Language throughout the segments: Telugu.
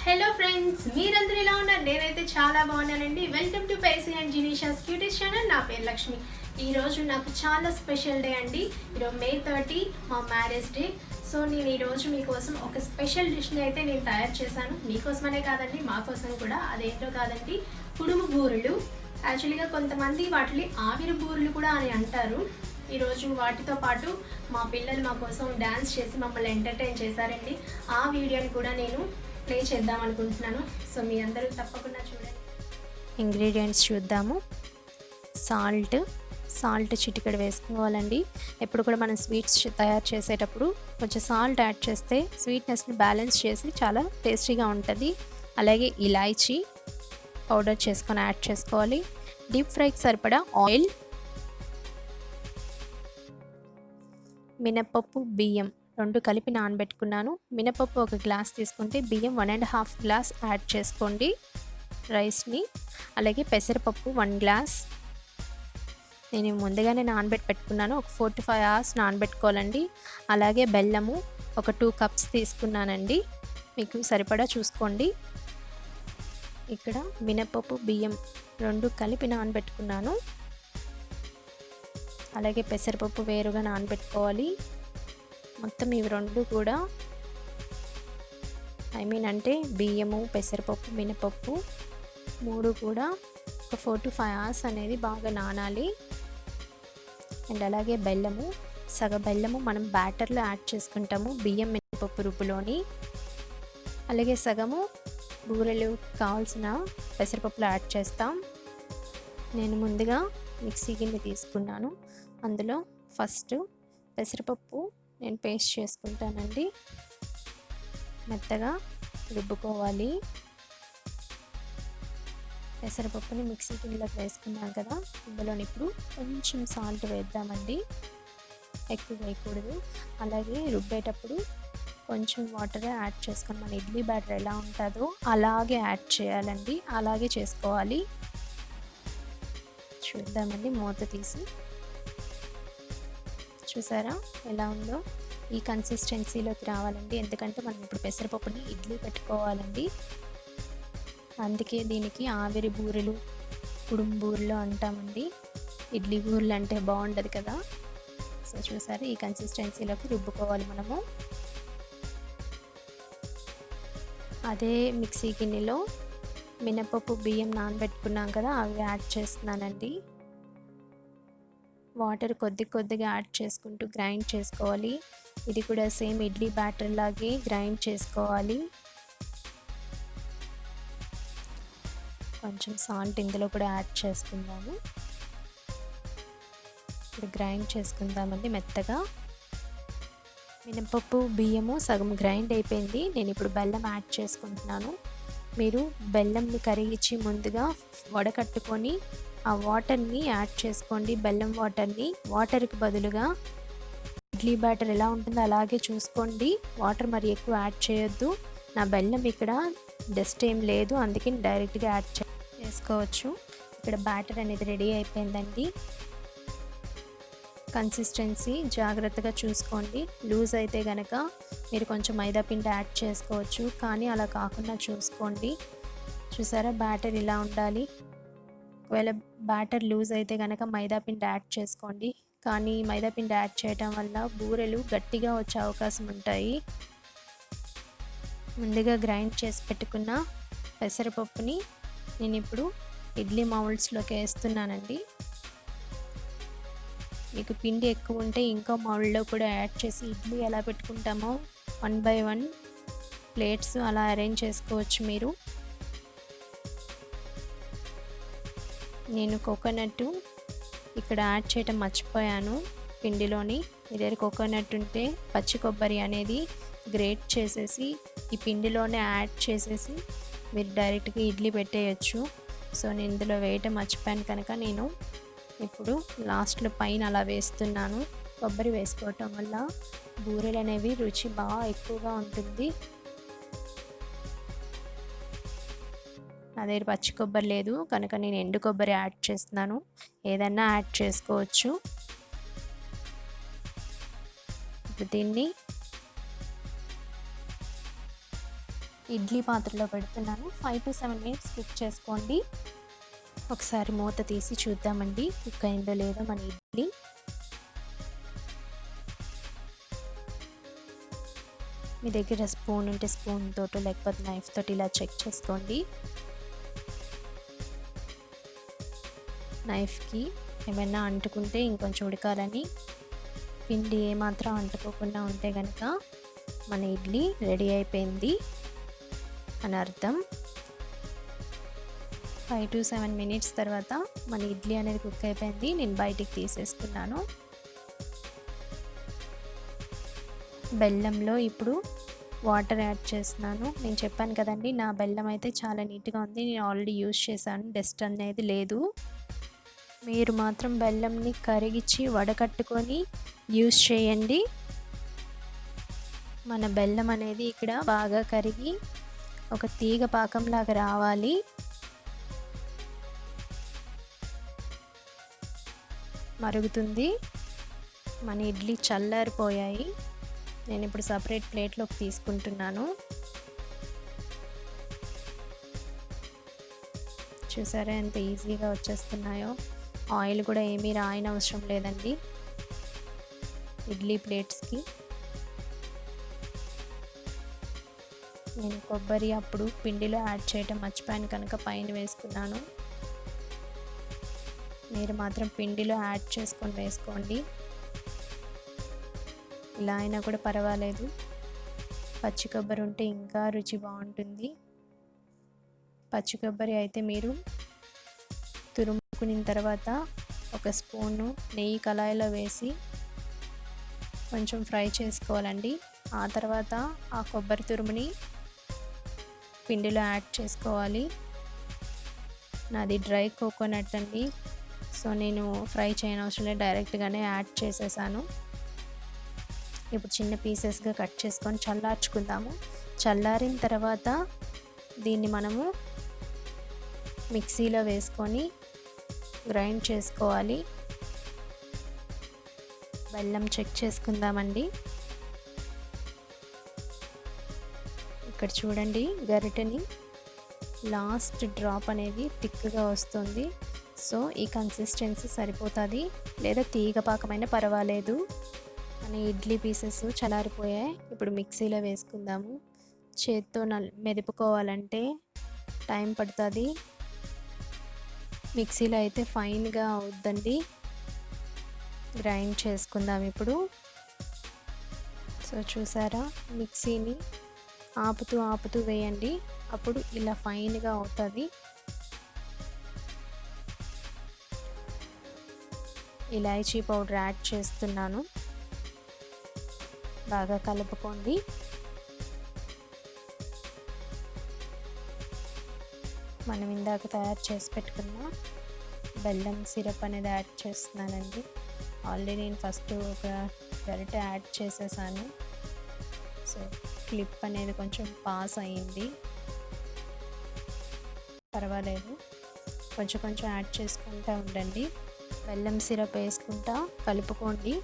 హలో ఫ్రెండ్స్, మీరందరూ ఎలా ఉన్నారు? నేనైతే చాలా బాగున్నానండి. Welcome to Paisy and Ginisha's cuties channel. నా పేరు లక్ష్మి. ఈరోజు నాకు చాలా స్పెషల్ డే అండి. ఈరోజు May 30 మా మ్యారేజ్ డే. సో నేను ఈరోజు మీకోసం ఒక స్పెషల్ డిష్ని అయితే నేను తయారు చేశాను. మీకోసమనే కాదండి, మా కోసం కూడా. అదేంటో కాదండి, కుడుము బూరెలు. యాక్చువల్గా కొంతమంది వాటిని ఆవిరి బూరెలు కూడా అని అంటారు. ఈరోజు వాటితో పాటు మా పిల్లలు మా కోసం డ్యాన్స్ చేసి మమ్మల్ని ఎంటర్టైన్ చేశారండి. ఆ వీడియోని కూడా నేను ప్లే చేద్దాం అనుకుంటున్నాను. సో మీ అందరూ తప్పకుండా చూడండి. ఇంగ్రీడియంట్స్ చూద్దాము. సాల్ట్ చిటికెడు వేసుకోవాలండి. ఎప్పుడు కూడా మనం స్వీట్స్ తయారు చేసేటప్పుడు కొంచెం సాల్ట్ యాడ్ చేస్తే స్వీట్నెస్ని బ్యాలెన్స్ చేసి చాలా టేస్టీగా ఉంటుంది. అలాగే ఇలాచీ పౌడర్ చేసుకొని యాడ్ చేసుకోవాలి. డీప్ ఫ్రైకి సరిపడా ఆయిల్, మినపప్పు, బియ్యం రెండు కలిపి నానబెట్టుకున్నాను. మినపప్పు 1 గ్లాస్ తీసుకుంటే బియ్యం 1.5 గ్లాస్ యాడ్ చేసుకోండి రైస్ని. అలాగే పెసరపప్పు 1 గ్లాస్ నేను ముందుగానే నానబెట్టి పెట్టుకున్నాను. ఒక 4 to 5 hours నానబెట్టుకోవాలండి. అలాగే బెల్లము ఒక 2 కప్స్ తీసుకున్నానండి. మీకు సరిపడా చూసుకోండి. ఇక్కడ మినపప్పు, బియ్యం రెండు కలిపి నానబెట్టుకున్నాను. అలాగే పెసరపప్పు వేరుగా నానబెట్టుకోవాలి. మొత్తం ఇవి రెండు కూడా అంటే బియ్యము, పెసరపప్పు, మినపప్పు 3 కూడా ఒక 4 to 5 hours అనేది బాగా నానాలి. అండ్ అలాగే బెల్లము, బెల్లము మనం బ్యాటర్లో యాడ్ చేసుకుంటాము బియ్యం మినపప్పు రుబ్బులోని. అలాగే సగము బూరెలు కావాల్సిన పెసరపప్పులో యాడ్ చేస్తాం. నేను ముందుగా మిక్సీ గిన్నె తీసుకున్నాను. అందులో ఫస్ట్ పెసరపప్పు నేను పేస్ట్ చేసుకుంటానండి. మెత్తగా రుబ్బుకోవాలి. పెసరపప్పుని మిక్సీ గిన్నెలోకి వేసుకున్నాను కదా, ఇందులో ఇప్పుడు కొంచెం సాల్ట్ వేద్దామండి. ఎక్కువ వేయకూడదు. అలాగే రుబ్బేటప్పుడు కొంచెం వాటర్ యాడ్ చేసుకొని మన ఇడ్లీ బ్యాటర్ ఎలా ఉంటుందో అలాగే యాడ్ చేయాలండి. అలాగే చేసుకోవాలి. చూద్దామండి, మూత తీసి. చూసారా ఎలా ఉందో? ఈ కన్సిస్టెన్సీలోకి రావాలండి. ఎందుకంటే మనం ఇప్పుడు పెసరపప్పుని ఇడ్లీ పెట్టుకోవాలండి. అందుకే దీనికి ఆవిరి బూరెలు, కుడుము బూరెలు అంటామండి. ఇడ్లీ బూరెలు అంటే బాగుండదు కదా. సో చూసారా, ఈ కన్సిస్టెన్సీలోకి రుబ్బుకోవాలి మనము. అదే మిక్సీ గిన్నెలో మినపప్పు, బియ్యం నానబెట్టుకున్నాం కదా, అవి యాడ్ చేస్తున్నానండి. వాటర్ కొద్దిగా యాడ్ చేసుకుంటూ గ్రైండ్ చేసుకోవాలి. ఇది కూడా సేమ్ ఇడ్లీ బ్యాటర్ లాగే గ్రైండ్ చేసుకోవాలి. కొంచెం సాల్ట్ ఇందులో కూడా యాడ్ చేసుకుందాము. ఇప్పుడు గ్రైండ్ చేసుకుందామండి మెత్తగా. మినపప్పు, బియ్యము సగం గ్రైండ్ అయిపోయింది. నేను ఇప్పుడు బెల్లం యాడ్ చేసుకుంటున్నాను. మీరు బెల్లంని కరిగించి ముందుగా వడకట్టుకొని ఆ వాటర్ని యాడ్ చేసుకోండి. బెల్లం వాటర్ని. వాటర్కి బదులుగా ఇడ్లీ బ్యాటర్ ఎలా ఉంటుందో అలాగే చూసుకోండి. వాటర్ మరి ఎక్కువ యాడ్ చేయొద్దు. నా బెల్లం ఇక్కడ డస్ట్ ఏం లేదు, అందుకే డైరెక్ట్గా యాడ్ చేసుకోవచ్చు. ఇక్కడ బ్యాటర్ అనేది రెడీ అయిపోయిందండి. కన్సిస్టెన్సీ జాగ్రత్తగా చూసుకోండి. లూజ్ అయితే కనుక మీరు కొంచెం మైదా పిండి యాడ్ చేసుకోవచ్చు, కానీ అలా కాకుండా చూసుకోండి. చూసారా, బ్యాటర్ ఇలా ఉండాలి. ఒకవేళ బ్యాటర్ లూజ్ అయితే కనుక మైదా పిండి యాడ్ చేసుకోండి. కానీ మైదా పిండి యాడ్ చేయడం వల్ల బూరెలు గట్టిగా వచ్చే అవకాశం ఉంటాయి. ముందుగా గ్రైండ్ చేసి పెట్టుకున్న పెసరపప్పుని నేను ఇప్పుడు ఇడ్లీ మౌల్డ్స్లోకి వేస్తున్నానండి. మీకు పిండి ఎక్కువ ఉంటే ఇంకో మౌల్డ్లో కూడా యాడ్ చేసి ఇడ్లీ ఎలా పెట్టుకుంటామో 1 by 1 ప్లేట్స్ అలా అరేంజ్ చేసుకోవచ్చు మీరు. నేను కోకోనట్ ఇక్కడ యాడ్ చేయటం మర్చిపోయాను పిండిలోని. మీ దగ్గర కోకోనట్ ఉంటే పచ్చి కొబ్బరి అనేది గ్రేట్ చేసేసి ఈ పిండిలోనే యాడ్ చేసేసి మీరు డైరెక్ట్గా ఇడ్లీ పెట్టేయచ్చు. సో నేను ఇందులో వేయటం మర్చిపోయాను కనుక నేను ఇప్పుడు లాస్ట్లో పైన అలా వేస్తున్నాను. కొబ్బరి వేసుకోవటం వల్ల బూరెలు అనేవి రుచి బాగా ఎక్కువగా ఉంటుంది. నా దగ్గర పచ్చి కొబ్బరి లేదు కనుక నేను ఎండు కొబ్బరి యాడ్ చేస్తున్నాను. ఏదన్నా యాడ్ చేసుకోవచ్చు. ఇప్పుడు దీన్ని ఇడ్లీ పాత్రలో పెడుతున్నాను. 5 to 7 మినిట్స్ కుక్ చేసుకోండి. ఒకసారి మూత తీసి చూద్దామండి కుక్ అయిందో లేదో మన ఇడ్లీ. మీ దగ్గర స్పూన్ ఉంటే స్పూన్ తోటో లేకపోతే నైఫ్ తోటి ఇలా చెక్ చేసుకోండి. నైఫ్కి ఏమైనా అంటుకుంటే ఇంకొంచెం ఉడకాలని, పిండి ఏమాత్రం అంటుకోకుండా ఉంటే కనుక మన ఇడ్లీ రెడీ అయిపోయింది అని అర్థం. 5 to 7 మినిట్స్ తర్వాత మన ఇడ్లీ అనేది కుక్ అయిపోయింది. నేను బయటికి తీసేసుకున్నాను. బెల్లంలో ఇప్పుడు వాటర్ యాడ్ చేస్తున్నాను. నేను చెప్పాను కదండి, నా బెల్లం అయితే చాలా నీట్గా ఉంది. నేను ఆల్రెడీ యూజ్ చేశాను, డస్ట్ అనేది లేదు. మీరు మాత్రం బెల్లంని కరిగించి వడకట్టుకొని యూజ్ చేయండి. మన బెల్లం అనేది ఇక్కడ బాగా కరిగి ఒక తీగ పాకంలాగా రావాలి. మరుగుతుంది. మన ఇడ్లీ చల్లారిపోయాయి. నేను ఇప్పుడు సపరేట్ ప్లేట్లోకి తీసుకుంటున్నాను. చూసారా ఎంత ఈజీగా వచ్చేస్తున్నాయో. ఆయిల్ కూడా ఏమీ రాయనవసరం లేదండి ఇడ్లీ ప్లేట్స్కి. నేను కొబ్బరి అప్పుడు పిండిలో యాడ్ చేయటం మర్చిపోయాను కనుక పైన వేసుకున్నాను. మీరు మాత్రం పిండిలో యాడ్ చేసుకొని వేసుకోండి. ఇలా అయినా కూడా పర్వాలేదు. పచ్చి కొబ్బరి ఉంటే ఇంకా రుచి బాగుంటుంది. పచ్చి కొబ్బరి అయితే మీరు తురుముకున్న తర్వాత ఒక స్పూను నెయ్యి కళాయిలో వేసి కొంచెం ఫ్రై చేసుకోవాలండి. ఆ తర్వాత ఆ కొబ్బరి తురుముని పిండిలో యాడ్ చేసుకోవాలి. నాది డ్రై కోకోనట్ అండి, సో నేను ఫ్రై చేయనవసరం లేదు, డైరెక్ట్గానే యాడ్ చేసేసాను. ఇప్పుడు చిన్న పీసెస్గా కట్ చేసుకొని చల్లార్చుకుందాము. చల్లారిన తర్వాత దీన్ని మనము మిక్సీలో వేసుకొని గ్రైండ్ చేసుకోవాలి. బెల్లం చెక్ చేసుకుందామండి. ఇక్కడ చూడండి, గరిటెని లాస్ట్ డ్రాప్ అనేది థిక్గా వస్తుంది. సో ఈ కన్సిస్టెన్సీ సరిపోతుంది, లేదా తీగ పాకమైనా పర్వాలేదు. మన ఇడ్లీ పీసెస్ చల్లారిపోయాయి. ఇప్పుడు మిక్సీలో వేసుకుందాము. చేత్తో మెదుపుకోవాలంటే టైం పడుతుంది. మిక్సీలో అయితే ఫైన్గా అవుద్దండి. గ్రైండ్ చేసుకుందాం ఇప్పుడు. సో చూసారా, మిక్సీని ఆపుతూ ఆపుతూ వేయండి, అప్పుడు ఇలా ఫైన్గా అవుతుంది. ఇలాచీ పౌడర్ యాడ్ చేస్తున్నాను. బాగా కలుపుకోండి. మనం ఇందాక తయారు చేసి పెట్టుకున్న బెల్లం సిరప్ అనేది యాడ్ చేస్తున్నానండి. ఆల్రెడీ నేను ఫస్ట్ ఒక గరిటె యాడ్ చేసేసాను. సో క్లిప్ అనేది కొంచెం పాస్ అయ్యింది, పర్వాలేదు. కొంచెం కొంచెం యాడ్ చేసుకుంటూ ఉండండి. బెల్లం సిరప్ వేసుకుంటా కలుపుకోండి.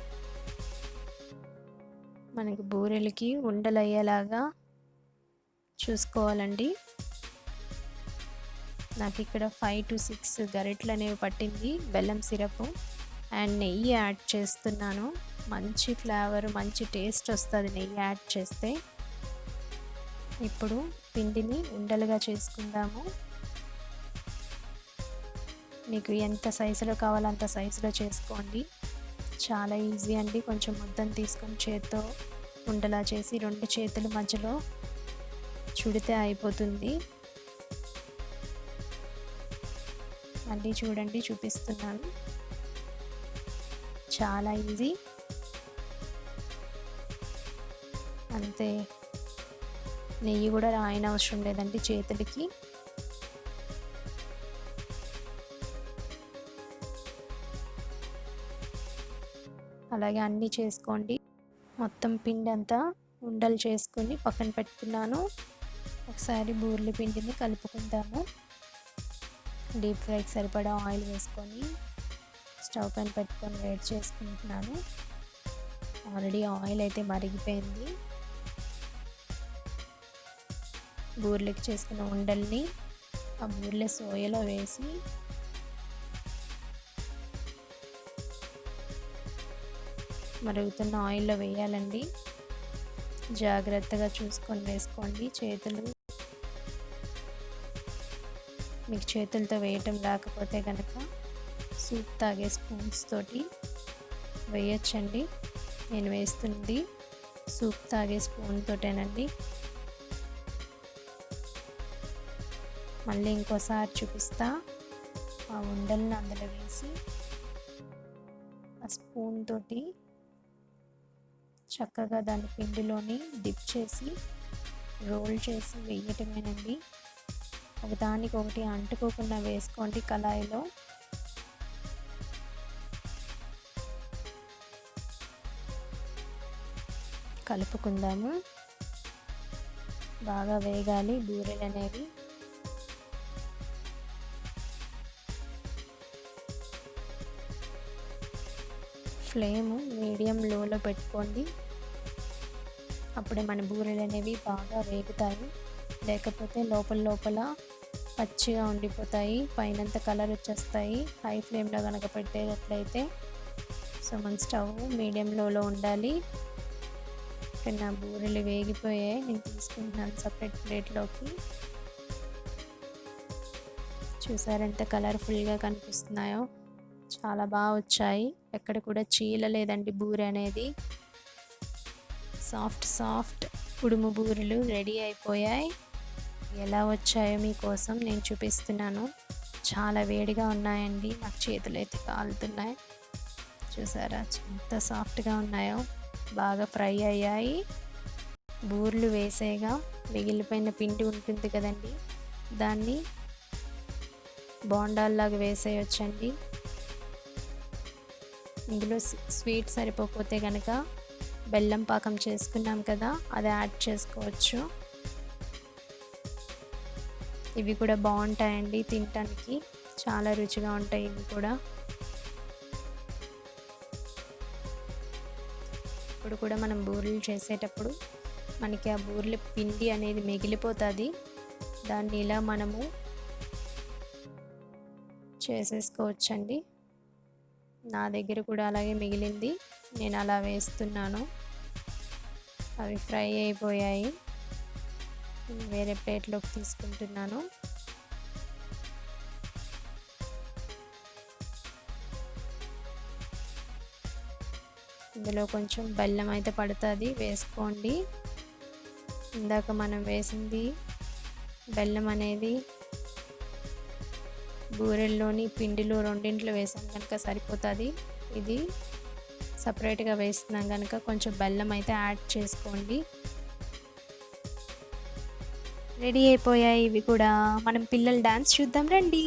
మనకి బూరెలకి ఉండలు అయ్యేలాగా చూసుకోవాలండి. నాకు ఇక్కడ 5 to 6 గరిటెలు అనేవి పట్టింది బెల్లం సిరప్. అండ్ నెయ్యి యాడ్ చేస్తున్నాను. మంచి ఫ్లేవర్, మంచి టేస్ట్ వస్తుంది నెయ్యి యాడ్ చేస్తే. ఇప్పుడు పిండిని ఉండలుగా చేసుకుందాము. మీకు ఎంత సైజులో కావాలో అంత సైజులో చేసుకోండి. చాలా ఈజీ అండి. కొంచెం ముద్దను తీసుకొని చేత్తో ఉండలా చేసి 2 చేతుల మధ్యలో చుడితే అయిపోతుంది. మళ్ళీ చూడండి, చూపిస్తున్నాను. చాలా ఈజీ, అంతే. నెయ్యి కూడా రాయనవసరం లేదండి చేతులకి. అలాగే అన్నీ చేసుకోండి. మొత్తం పిండి అంతా ఉండలు చేసుకొని పక్కన పెట్టుకున్నాను. ఒకసారి బూర్లి పిండిని కలుపుకుందాము. డీప్ ఫ్రైకి సరిపడా ఆయిల్ వేసుకొని స్టవ్ పైన పెట్టుకొని వేడి చేసుకుంటున్నాను. ఆల్రెడీ ఆయిల్ అయితే మరిగిపోయింది. బూరెలకి చేసుకున్న ఉండల్ని ఆ బూరెల సోయలో వేసి మరుగుతున్న ఆయిల్లో వేయాలండి. జాగ్రత్తగా చూసుకొని వేసుకోండి. మీకు చేతులతో వేయటం రాకపోతే కనుక సూప్ తాగే స్పూన్స్ తోటి వేయచ్చండి. నేను వేస్తుంది సూప్ తాగే స్పూన్ తోటేనండి. మళ్ళీ ఇంకోసారి చూపిస్తా. ఆ ఉండల్ని అందులో వేసి ఆ స్పూన్ తోటి చక్కగా దాని పిండిలోని డిప్ చేసి రోల్ చేసి వేయటమేనండి. ఒకదానికొకటి అంటుకోకుండా వేసుకోండి. కళాయిలో కలుపుకుందాము. బాగా వేగాలి బూరెలు అనేవి. ఫ్లేమ్ మీడియం లోలో పెట్టుకోండి. అప్పుడే మన బూరెలు అనేవి బాగా వేగుతాయి. లేకపోతే లోపల పచ్చిగా ఉండిపోతాయి, పైనంత కలర్ వచ్చేస్తాయి. హై ఫ్లేమ్లో కనుక పెట్టేటట్లయితే. సో మన స్టవ్ మీడియం లోలో ఉండాలి. ఇక్కడ నా బూరెలు వేగిపోయాయి. నేను తీసుకుంటున్నాను సపరేట్ ప్లేట్లోకి. చూసారు ఎంత కలర్ఫుల్గా కనిపిస్తున్నాయో. చాలా బాగా వచ్చాయి. ఎక్కడ కూడా చీలలేదండి బూరె అనేది. సాఫ్ట్ ఉడుము బూరెలు రెడీ అయిపోయాయి. ఎలా వచ్చాయో మీకోసం నేను చూపిస్తున్నాను. చాలా వేడిగా ఉన్నాయండి. నాకు చేతులు అయితే కాలుతున్నాయి. చూసారా ఎంత సాఫ్ట్గా ఉన్నాయో. బాగా ఫ్రై అయ్యాయి. బూరెలు వేసేగా మిగిలిపోయిన పిండి ఉంటుంది కదండి, దాన్ని బోండాల్లాగా వేసేయొచ్చండి. ఇందులో స్వీట్ సరిపోతే కనుక బెల్లం పాకం చేసుకున్నాం కదా, అది యాడ్ చేసుకోవచ్చు. ఇవి కూడా బాగుంటాయండి తినటానికి. చాలా రుచిగా ఉంటాయి ఇవి కూడా. ఇప్పుడు కూడా మనం బూరెలు చేసేటప్పుడు మనకి ఆ బూరెల పిండి అనేది మిగిలిపోతుంది. దాన్ని ఇలా మనము చేసేసుకోవచ్చండి. నా దగ్గర కూడా అలాగే మిగిలింది. నేను అలా వేస్తున్నాను. అవి ఫ్రై అయిపోయాయి. వేరే ప్లేట్లోకి తీసుకుంటున్నాను. ఇందులో కొంచెం బెల్లం అయితే పడుతుంది, వేసుకోండి. ఇందాక మనం వేసింది బెల్లం అనేది బూరెల్లోని పిండిలో రెండింట్లో వేసాం కనుక సరిపోతుంది. ఇది సపరేట్గా వేస్తున్నాం కనుక కొంచెం బెల్లం అయితే యాడ్ చేసుకోండి. రెడీ అయిపోయాయి ఇవి కూడా. మనం పిల్లల డాన్స్ చూద్దాం రండి.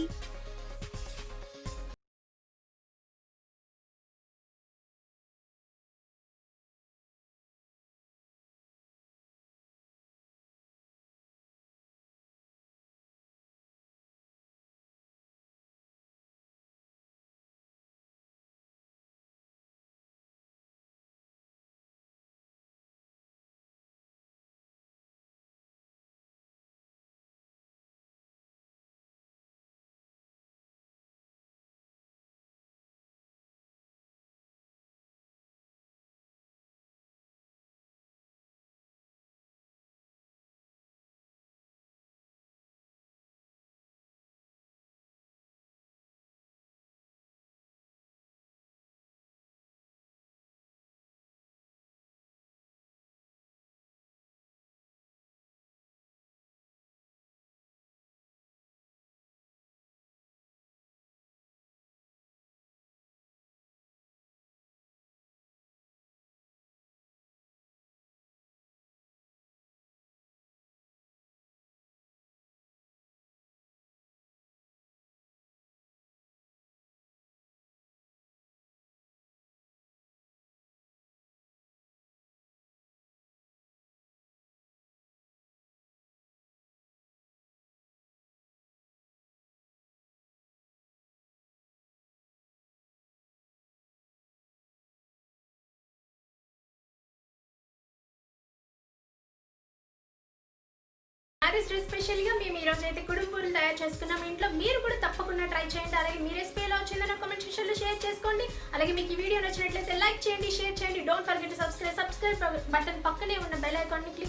మ్యారేజ్ డే స్పెషల్గా మేము ఈ రోజు అయితే కుడుంబూలు తయారు చేసుకున్నాం ఇంట్లో. మీరు కూడా తప్పకుండా ట్రై చేయండి. అలాగే మీ రెసిపీ ఎలా వచ్చిందో నా కామెంట్ సెక్షన్లో షేర్ చేసుకోండి. అలాగే మీకు ఈ వీడియో నచ్చినట్లయితే లైక్ చేయండి, షేర్ చేయండి. Don't forget to subscribe button పక్కనే ఉన్న బెల్ ఐకాన్ని క్లిక్